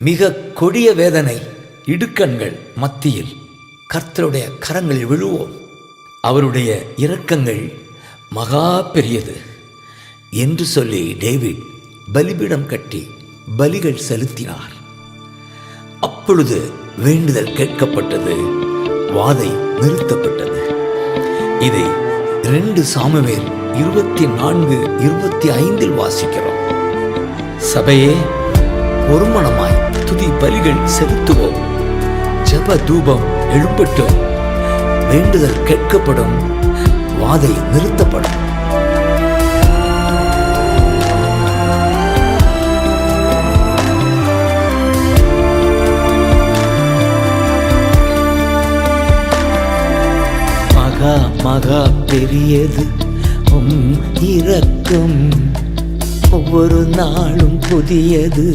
மிக கொடிய வேதனை இடுக்கண்கள் மத்தியில் கர்த்தருடைய கரங்களில் விழுவோம். அவருடைய இரக்கங்கள் மகா பெரியது என்று சொல்லி டேவிட் பலிபீடம் கட்டி பலிகள் செலுத்தினார். அப்பொழுது வேண்டுதல் கேட்கப்பட்டது, வாதை நிறுத்தப்பட்டது. இதை 2 சாமுவேல் 24:25 வாசிக்கிறோம். சபையே, ஒருமனமாய் துதி பலிகள் செலுத்துவோம். ஜெப தூபம் எழும்பட்டும். வேண்டுதல் கேட்கப்படும், வாதை நிறுத்தப்படும். மகா மகா பெரியது இரக்கம், ஒவ்வொரு நாளும் புதியது